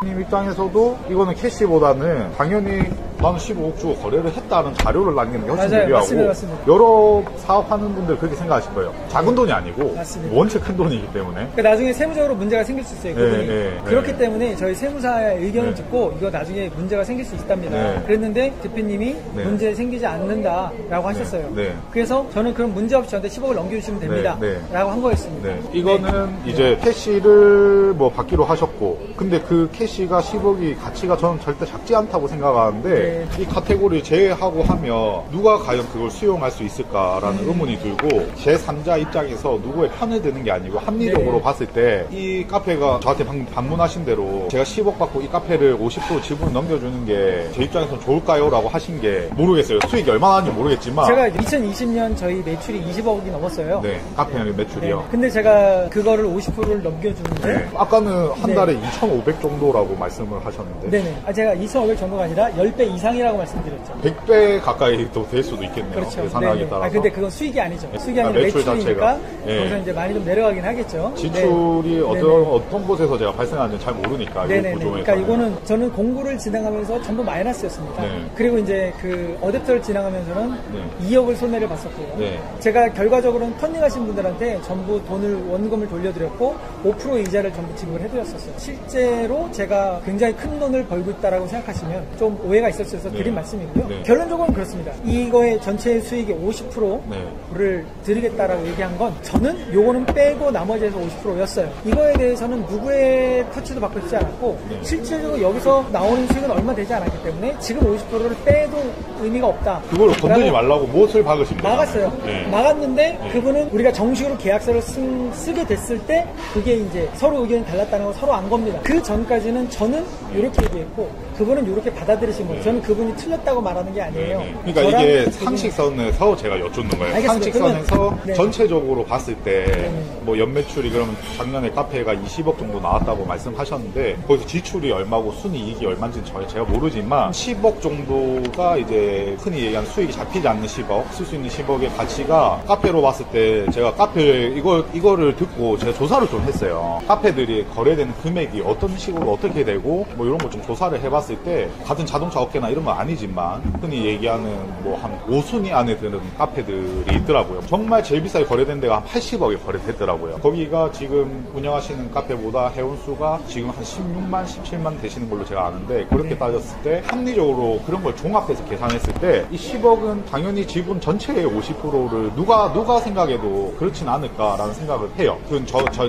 님 입장에서도 이거는 캐시보다는 당연히 나는 15억 주고 거래를 했다는 자료를 남기는 게 훨씬 맞아요. 유리하고 맞습니다. 여러 사업하는 분들 그렇게 생각하실 거예요. 작은 돈이 아니고 맞습니다. 원체 큰 돈이기 때문에 그러니까 나중에 세무적으로 문제가 생길 수 있어요. 그분이. 그렇기 네. 때문에 저희 세무사의 의견을 네. 듣고 이거 나중에 문제가 생길 수 있답니다. 네. 그랬는데 대표님이 네. 문제 생기지 않는다라고 하셨어요. 네. 그래서 저는 그럼 문제 없이 저한테 10억을 넘겨주시면 됩니다. 네. 라고 한 거였습니다. 네. 이거는 이제 캐시를 뭐 받기로 하셨고, 근데 그 캐시가 10억이 가치가 저는 절대 작지 않다고 생각하는데, 이 카테고리 제외하고 하면 누가 과연 그걸 수용할 수 있을까라는 의문이 들고, 제3자 입장에서 누구의 편을 드는 게 아니고 합리적으로 봤을 때 이 카페가 저한테 방문하신 대로 제가 10억 받고 이 카페를 50% 지분 넘겨주는 게 제 입장에서는 좋을까요? 라고 하신 게 모르겠어요. 수익이 얼마나 하는지 모르겠지만. 제가 2020년 저희 매출이 20억이 넘었어요. 네, 카페 매출이요. 네. 근데 제가 그거를 50%를 넘겨주는데 네. 아까는 한 네. 달에 2,500 정도라고 말씀을 하셨는데 네네. 제가 2,500 정도가 아니라 10배 이상이라고 말씀드렸죠. 100배 가까이 더 될 수도 있겠네요. 그렇죠. 계산하기 네네. 따라서. 근데 그건 수익이 아니죠. 수익이 아니라 매출 매출이니까 자체가. 네. 거기서 이제 많이 좀 내려가긴 하겠죠. 지출이 네. 어떤 곳에서 제가 발생하는지 잘 모르니까 이 네네네. 구조에서. 그러니까 이거는 저는 공구를 진행하면서 전부 마이너스였습니다. 네. 그리고 이제 그 어댑터를 진행하면서는 네. 2억을 손해를 봤었고요. 네. 제가 결과적으로는 터닝하신 분들한테 전부 원금을 돌려드렸고 5% 이자를 전부 지불해드렸었어요. 실제로 제가 굉장히 큰 돈을 벌고 있다라고 생각하시면 좀 오해가 있을 수 있어서 네. 드린 말씀이고요. 네. 결론적으로는 그렇습니다. 이거의 전체 수익의 50%를 네. 드리겠다라고 얘기한 건 저는 요거는 빼고 나머지에서 50%였어요. 이거에 대해서는 누구의 터치도 받고 있지 않았고 네. 실질적으로 여기서 나오는 수익은 얼마 되지 않았기 때문에 지금 50%를 빼도 의미가 없다. 그걸 건드리지 말라고 못을 박으십니다. 막았어요. 네. 막았는데 네. 그분은 우리가 정식으로 계약서를 쓰게 됐을 때 그게 이제 서로 의견이 달랐다는 걸 서로 안 겁니다. 그 전까지는 저는 이렇게 얘기했고 그분은 이렇게 받아들이신 거예요. 저는 그분이 틀렸다고 말하는 게 아니에요. 그러니까 이게 상식선에서 제가 여쭙는 거예요. 알겠습니다. 상식선에서 그러면, 네. 전체적으로 봤을 때 네. 뭐 연매출이 그러면 작년에 카페가 20억 정도 나왔다고 말씀하셨는데 거기서 지출이 얼마고 순이익이 얼마인지는 제가 모르지만 10억 정도가 이제 흔히 얘기하는 수익이 잡히지 않는 10억, 쓸 수 있는 10억의 가치가 카페로 봤을 때 제가 카페 이거를 듣고 제가 조사를 좀 했어요. 카페들이 거래되는 금액이 어떤 식으로 어떻게 되고 뭐 이런 거 좀 조사를 해봤을 때 같은 자동차 업계나 이런 건 아니지만 흔히 얘기하는 뭐 한 5순위 안에 드는 카페들이 있더라고요. 정말 제일 비싸게 거래된 데가 한 80억에 거래됐더라고요. 거기가 지금 운영하시는 카페보다 회원수가 지금 한 16만, 17만 되시는 걸로 제가 아는데 그렇게 따졌을 때 합리적으로 그런 걸 종합해서 계산했을 때 이 10억은 당연히 지분 전체의 50%를 누가 생각해도 그렇진 않을까라는 생각을 해요. 그건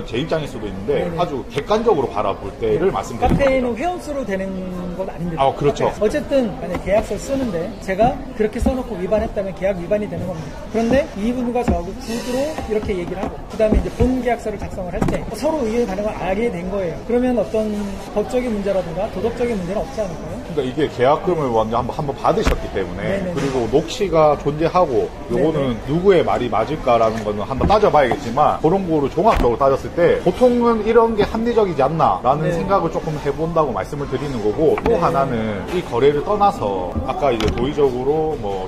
제 입장일 수도 있는데 네네. 아주 객관적으로 바라볼 때를 말씀드리는 카페는 겁니다. 회원수로 되는 건 아닙니다. 아, 그렇죠. 어쨌든 만약 계약서 쓰는데 제가 그렇게 써놓고 위반했다면 계약 위반이 되는 겁니다. 그런데 이분과 저하고 구두로 이렇게 얘기를 하고 그 다음에 이제 본 계약서를 작성을 할 때 서로 의견이 다른 걸 알게 된 거예요. 그러면 어떤 법적인 문제라든가 도덕적인 문제는 없지 않을까요? 그러니까 이게 계약금을 먼저 한번 받으셨기 때문에 네네. 그리고 녹취가 존재하고 요거는 네네. 누구의 말이 맞을까라는 거는 한번 따져봐야겠지만 그런 거를 종합적으로 따졌을 때 보통은 이런 게 합리적이지 않나라는 네. 생각을 조금 해본다고 말씀을 드리는 거고 또 네. 하나는 이 거래를 떠나서 아까 이제 도의적으로 뭐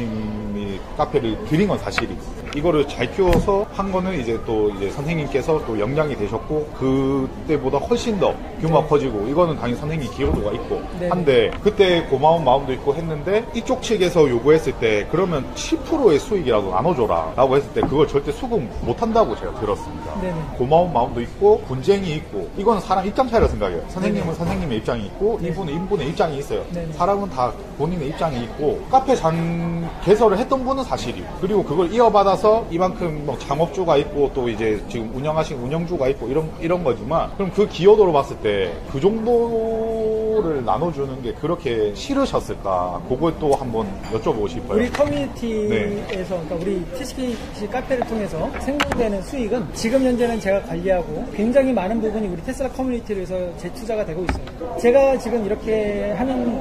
님이 카페를 드린 건 사실이고 이거를 잘 키워서 한 거는 이제 또 이제 선생님께서 또 역량이 되셨고 그때보다 훨씬 더 규모가 네. 커지고 이거는 당연히 선생님 기여도가 있고 네. 한데 그때 고마운 마음도 있고 했는데 이쪽 측에서 요구했을 때 그러면 10%의 수익이라도 나눠줘라 라고 했을 때 그걸 절대 수긍 못한다고 제가 들었습니다. 네네. 고마운 마음도 있고 분쟁이 있고 이건 사람 입장 차이라 생각해요. 선생님은 네네. 선생님의 입장이 있고 네. 이분은 이분의 입장이 있어요. 네네. 사람은 다 본인의 입장이 있고 카페 개설을 했던 분은 사실이고 그리고 그걸 이어받아서 나서 이만큼 뭐 창업주가 있고 또 이제 지금 운영하신 운영주가 있고 이런 거지만 그럼 그 기여도로 봤을 때 그 정도를 나눠주는 게 그렇게 싫으셨을까? 그걸 또 한번 여쭤보고 싶어요. 우리 커뮤니티에서 그러니까 우리 TCKC 카페를 통해서 생성되는 수익은 지금 현재는 제가 관리하고 굉장히 많은 부분이 우리 테슬라 커뮤니티를 위해서 재투자가 되고 있어요. 제가 지금 이렇게 하는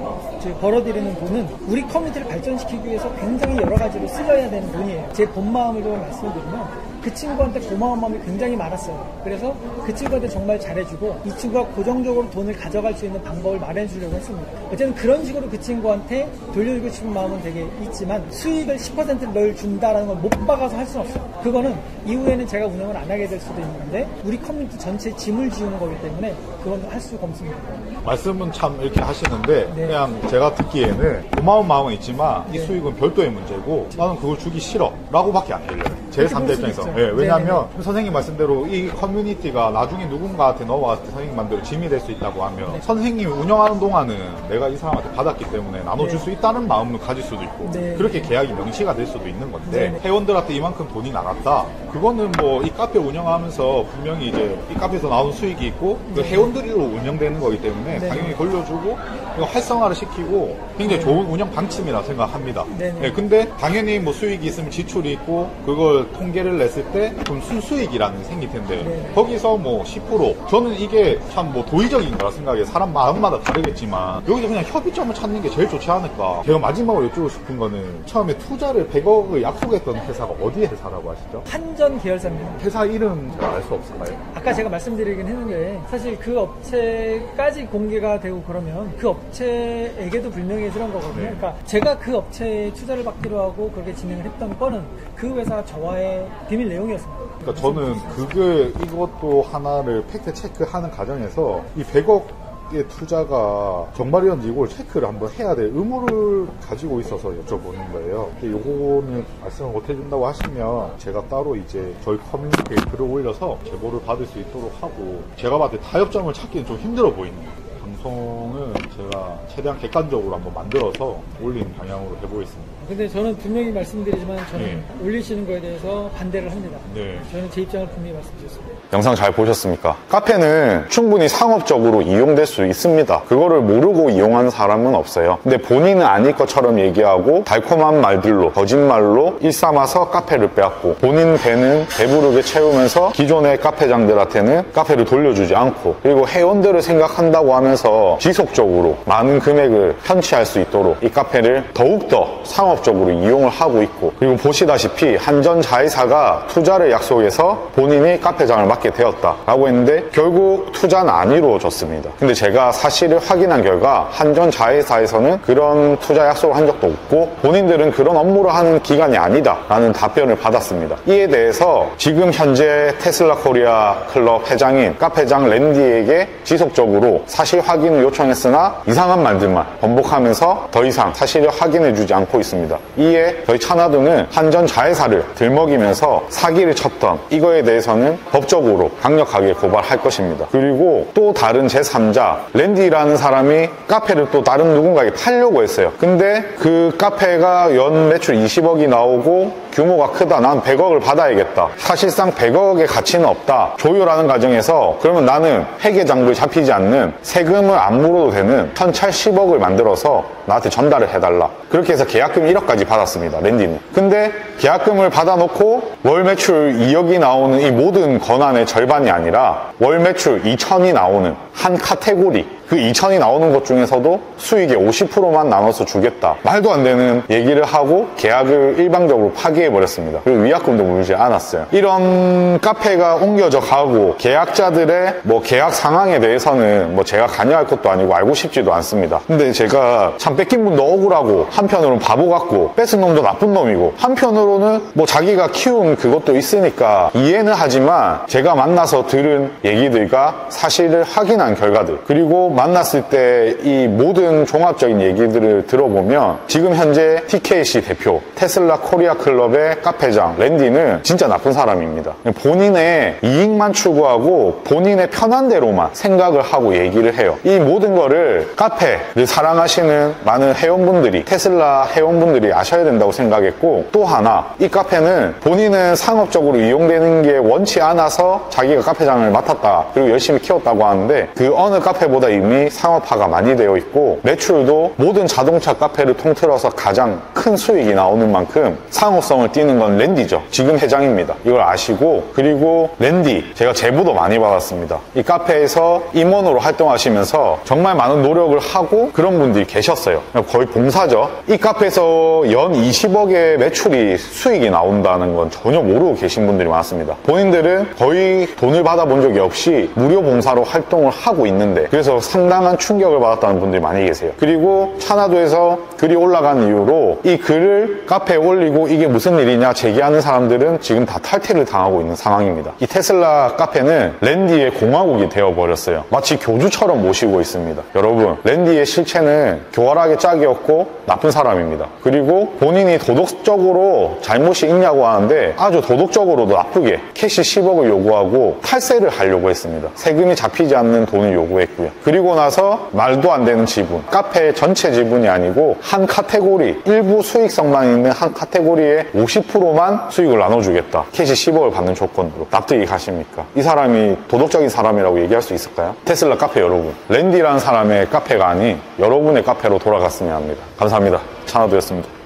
벌어들이는 돈은 우리 커뮤니티를 발전시키기 위해서 굉장히 여러 가지로 쓰여야 되는 돈이에요. 제 본 마음을 좀 말씀드리면 그 친구한테 고마운 마음이 굉장히 많았어요. 그래서 그 친구한테 정말 잘해주고 이 친구가 고정적으로 돈을 가져갈 수 있는 방법을 마련해 주려고 했습니다. 어쨌든 그런 식으로 그 친구한테 돌려주고 싶은 마음은 되게 있지만 수익을 10%를 준다라는 걸 못 박아서 할 수는 없어요. 그거는 이후에는 제가 운영을 안 하게 될 수도 있는 건데 우리 커뮤니티 전체에 짐을 지우는 거기 때문에 그건 할 수가 없습니다. 말씀은 참 이렇게 하시는데 네. 그냥 제가 듣기에는 고마운 마음은 있지만 이 네. 수익은 별도의 문제고 나는 그걸 주기 싫어 라고밖에 안 들려요. 제 3대 입장에서. 있죠. 네, 왜냐하면 네네네. 선생님 말씀대로 이 커뮤니티가 나중에 누군가한테 넘어갔을 때 선생님 말대로 짐이 될 수 있다고 하면 네. 선생님이 운영하는 동안은 내가 이 사람한테 받았기 때문에 나눠줄 네. 수 있다는 마음을 가질 수도 있고 네. 그렇게 계약이 명시가 될 수도 있는 건데 네네. 회원들한테 이만큼 돈이 나갔다. 그거는 뭐 이 카페 운영하면서 분명히 이제 이 카페에서 나오는 수익이 있고 그 네. 회원들로 운영되는 거기 때문에 네네. 당연히 돌려주고 이거 활성화를 시키고 굉장히 좋은 운영 방침이라 생각합니다. 네네. 네, 근데 당연히 뭐 수익이 있으면 지출이 있고 그걸 통계를 냈을 때 그럼 순수익이라는 게 생길 텐데 네. 거기서 뭐 10% 저는 이게 참 뭐 도의적인 거라 생각해요. 사람 마음마다 다르겠지만 여기서 그냥 협의점을 찾는 게 제일 좋지 않을까. 제가 마지막으로 여쭈고 싶은 거는 처음에 투자를 100억을 약속했던 회사가 어디 회사라고 하시죠? 한전 계열사입니다. 회사 이름 제가 알 수 없을까요? 아까 제가 말씀드리긴 했는데 사실 그 업체까지 공개가 되고 그러면 그 업체에게도 불명예스러운 거거든요. 네. 그러니까 제가 그 업체에 투자를 받기로 하고 그렇게 진행을 했던 건은 그 회사 저와의 비밀 내용이었습니다. 그러니까 저는 그게 이것도 하나를 팩트 체크하는 과정에서 이 100억의 투자가 정말이었는지 이걸 체크를 한번 해야 될 의무를 가지고 있어서 여쭤보는 거예요. 근데 요거는 말씀을 못 해준다고 하시면 제가 따로 이제 저희 커뮤니티에 글을 올려서 제보를 받을 수 있도록 하고 제가 봤을 때 타협점을 찾기는 좀 힘들어 보이는 거예요. 방송은 제가 최대한 객관적으로 한번 만들어서 올리는 방향으로 해보겠습니다. 근데 저는 분명히 말씀드리지만 저는 네. 올리시는 거에 대해서 반대를 합니다. 네. 저는 제 입장을 분명히 말씀드렸습니다. 영상 잘 보셨습니까? 카페는 충분히 상업적으로 이용될 수 있습니다. 그거를 모르고 이용하는 사람은 없어요. 근데 본인은 아닐 것처럼 얘기하고 달콤한 말들로 거짓말로 일삼아서 카페를 빼앗고 본인 배는 배부르게 채우면서 기존의 카페장들한테는 카페를 돌려주지 않고 그리고 회원들을 생각한다고 하면서 지속적으로 많은 금액을 편취할 수 있도록 이 카페를 더욱더 상업적으로 이용을 하고 있고 그리고 보시다시피 한전 자회사가 투자를 약속해서 본인이 카페장을 맡게 되었다라고 했는데 결국 투자는 안 이루어졌습니다. 근데 제가 사실을 확인한 결과 한전 자회사에서는 그런 투자 약속을 한 적도 없고 본인들은 그런 업무를 하는 기관이 아니다라는 답변을 받았습니다. 이에 대해서 지금 현재 테슬라 코리아 클럽 회장인 카페장 랜디에게 지속적으로 사실 확인을 요청했으나 이상한 말들만 번복하면서 더 이상 사실을 확인해주지 않고 있습니다. 이에 저희 차나둥은 한전 자회사를 들먹이면서 사기를 쳤던 이거에 대해서는 법적으로 강력하게 고발할 것입니다. 그리고 또 다른 제3자 랜디라는 사람이 카페를 또 다른 누군가에게 팔려고 했어요. 근데 그 카페가 연 매출 20억이 나오고 규모가 크다. 난 100억을 받아야겠다. 사실상 100억의 가치는 없다. 조율하는 과정에서 그러면 나는 회계장부에 잡히지 않는 세금을 안 물어도 되는 1080억을 만들어서 나한테 전달을 해달라. 그렇게 해서 계약금 1억까지 받았습니다. 랜디는. 근데 계약금을 받아놓고 월 매출 2억이 나오는 이 모든 권한의 절반이 아니라 월 매출 2천이 나오는 한 카테고리 그 2천이 나오는 것 중에서도 수익의 50%만 나눠서 주겠다. 말도 안 되는 얘기를 하고 계약을 일방적으로 파기해버렸습니다. 그리고 위약금도 물지 않았어요. 이런 카페가 옮겨져 가고 계약자들의 계약 상황에 대해서는 제가 관여할 것도 아니고 알고 싶지도 않습니다. 근데 제가 참 뺏긴 분도 억울하고 한편으로는 바보 같고 뺏은 놈도 나쁜 놈이고 한편으로는 자기가 키운 그것도 있으니까 이해는 하지만 제가 만나서 들은 얘기들과 사실을 확인한 결과들 그리고 만났을 때 이 모든 종합적인 얘기들을 들어보면 지금 현재 TKC 대표, 테슬라 코리아 클럽의 카페장 랜디는 진짜 나쁜 사람입니다. 본인의 이익만 추구하고 본인의 편한 대로만 생각을 하고 얘기를 해요. 이 모든 거를 카페를 사랑하시는 많은 회원분들이, 테슬라 회원분들이 아셔야 된다고 생각했고, 또 하나, 이 카페는 본인은 상업적으로 이용되는 게 원치 않아서 자기가 카페장을 맡았다, 그리고 열심히 키웠다고 하는데, 그 어느 카페보다 이미 상업화가 많이 되어 있고 매출도 모든 자동차 카페를 통틀어서 가장 큰 수익이 나오는 만큼 상업성을 띠는 건 랜디죠. 지금 회장입니다. 이걸 아시고, 그리고 랜디 제가 제보도 많이 받았습니다. 이 카페에서 임원으로 활동하시면서 정말 많은 노력을 하고 그런 분들이 계셨어요. 거의 봉사죠. 이 카페에서 연 20억의 매출이 수익이 나온다는 건 전혀 모르고 계신 분들이 많습니다. 본인들은 거의 돈을 받아본 적이 없이 무료 봉사로 활동을 하고 있는데, 그래서 상당한 충격을 받았다는 분들이 많이 계세요. 그리고 차나도에서 글이 올라간 이후로 이 글을 카페에 올리고 이게 무슨 일이냐 제기하는 사람들은 지금 다 탈퇴를 당하고 있는 상황입니다. 이 테슬라 카페는 랜디의 공화국이 되어버렸어요. 마치 교주처럼 모시고 있습니다. 여러분, 랜디의 실체는 교활하게 짝이었고 나쁜 사람입니다. 그리고 본인이 도덕적으로 잘못이 있냐고 하는데 아주 도덕적으로도 나쁘게 캐시 10억을 요구하고 탈세를 하려고 했습니다. 세금이 잡히지 않는 돈을 요구했고요. 그리고 나서 말도 안 되는 지분, 카페 전체 지분이 아니고 한 카테고리, 일부 수익성만 있는 한 카테고리에 50%만 수익을 나눠주겠다, 캐시 10억을 받는 조건으로. 납득이 가십니까? 이 사람이 도덕적인 사람이라고 얘기할 수 있을까요? 테슬라 카페 여러분, 랜디라는 사람의 카페가 아닌 여러분의 카페로 돌아갔으면 합니다. 감사합니다. 차나도였습니다.